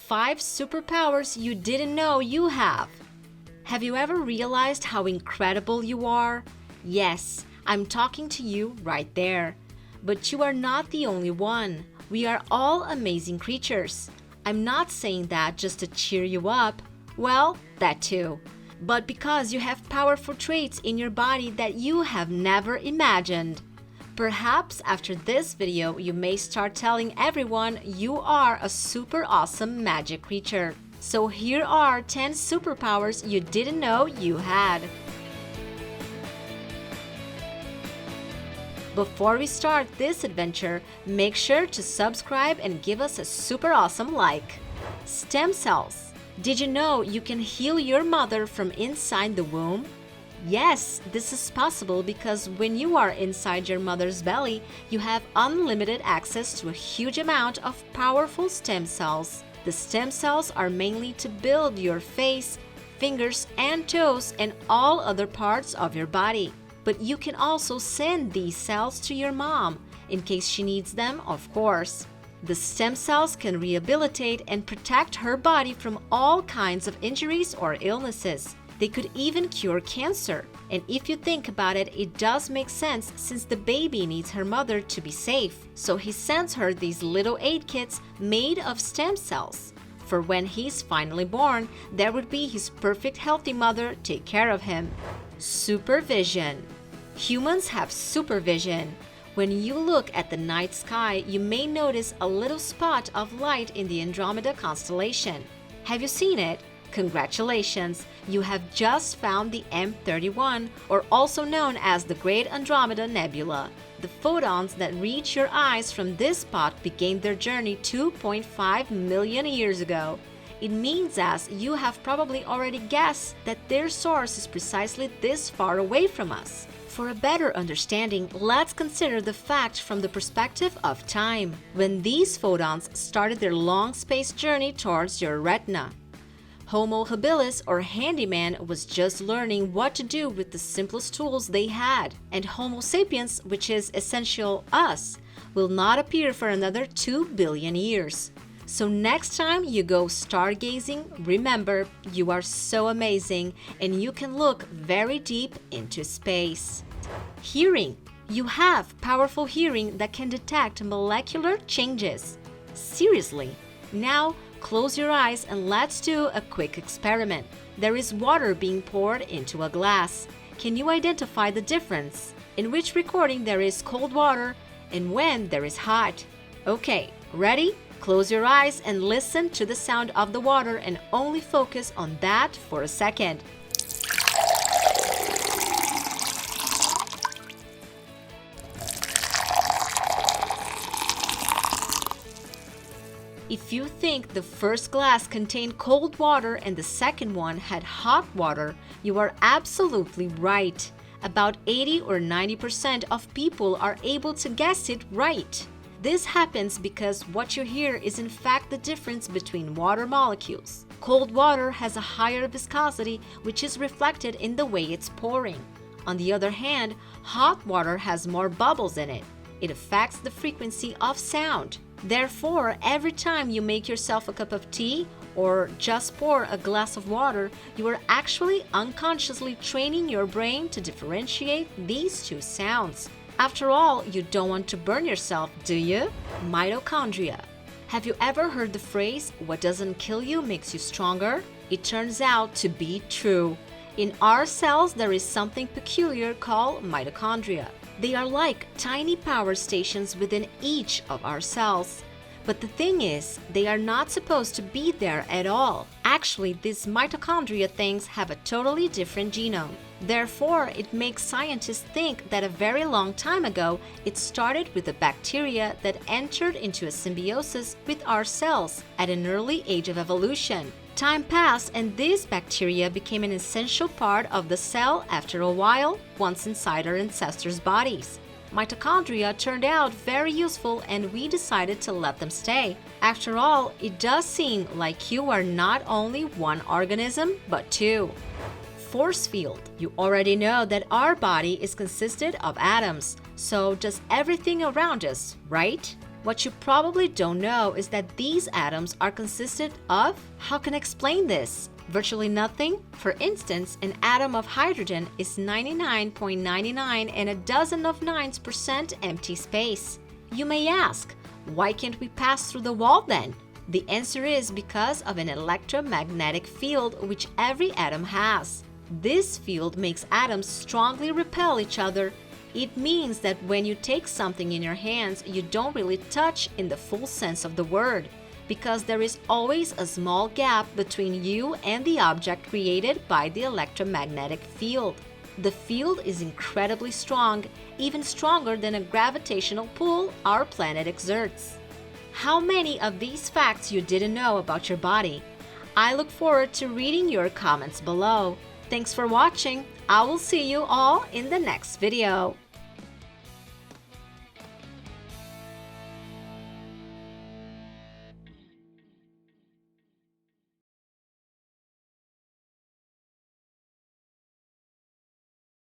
5 superpowers you didn't know you have. Have you ever realized how incredible you are? Yes, I'm talking to you right there. But you are not the only one. We are all amazing creatures. I'm not saying that just to cheer you up. Well, that too. But because you have powerful traits in your body that you have never imagined. Perhaps after this video, you may start telling everyone you are a super awesome magic creature. So here are 10 superpowers you didn't know you had. Before we start this adventure, make sure to subscribe and give us a super awesome like. Stem cells. Did you know you can heal your mother from inside the womb? Yes, this is possible because when you are inside your mother's belly, you have unlimited access to a huge amount of powerful stem cells. The stem cells are mainly to build your face, fingers and toes and all other parts of your body. But you can also send these cells to your mom, in case she needs them, of course. The stem cells can rehabilitate and protect her body from all kinds of injuries or illnesses. They could even cure cancer. And if you think about it, it does make sense since the baby needs her mother to be safe. So he sends her these little aid kits made of stem cells. For when he's finally born, there would be his perfect healthy mother take care of him. Supervision. Humans have supervision. When you look at the night sky, you may notice a little spot of light in the Andromeda constellation. Have you seen it? Congratulations! You have just found the M31, or also known as the Great Andromeda Nebula. The photons that reach your eyes from this spot began their journey 2.5 million years ago. It means, as you have probably already guessed, that their source is precisely this far away from us. For a better understanding, let's consider the fact from the perspective of time, when these photons started their long space journey towards your retina. Homo habilis, or handyman, was just learning what to do with the simplest tools they had, and Homo sapiens, which is essential us, will not appear for another 2 billion years. So next time you go stargazing, remember, you are so amazing and you can look very deep into space. Hearing. You have powerful hearing that can detect molecular changes. Seriously. Now, close your eyes and let's do a quick experiment. There is water being poured into a glass. Can you identify the difference? In which recording there is cold water and when there is hot? Okay, ready? Close your eyes and listen to the sound of the water and only focus on that for a second. If you think the first glass contained cold water and the second one had hot water, you are absolutely right. About 80 or 90% of people are able to guess it right. This happens because what you hear is in fact the difference between water molecules. Cold water has a higher viscosity, which is reflected in the way it's pouring. On the other hand, hot water has more bubbles in it. It affects the frequency of sound. Therefore, every time you make yourself a cup of tea or just pour a glass of water, you are actually unconsciously training your brain to differentiate these two sounds. After all, you don't want to burn yourself, do you? Mitochondria. Have you ever heard the phrase, "What doesn't kill you makes you stronger"? It turns out to be true. In our cells, there is something peculiar called mitochondria. They are like tiny power stations within each of our cells. But the thing is, they are not supposed to be there at all. Actually, these mitochondria things have a totally different genome. Therefore, it makes scientists think that a very long time ago, it started with a bacteria that entered into a symbiosis with our cells at an early age of evolution. Time passed and this bacteria became an essential part of the cell after a while, once inside our ancestors' bodies. Mitochondria turned out very useful and we decided to let them stay. After all, it does seem like you are not only one organism, but two. Force field. You already know that our body is consisted of atoms, so does everything around us, right? What you probably don't know is that these atoms are consisted of, how can I explain this? Virtually nothing. For instance, an atom of hydrogen is 99.99 and a dozen of 9% empty space. You may ask, why can't we pass through the wall then? The answer is because of an electromagnetic field which every atom has. This field makes atoms strongly repel each other. It means that when you take something in your hands, you don't really touch in the full sense of the word, because there is always a small gap between you and the object created by the electromagnetic field. The field is incredibly strong, even stronger than a gravitational pull our planet exerts. How many of these facts you didn't know about your body? I look forward to reading your comments below. Thanks for watching. I will see you all in the next video.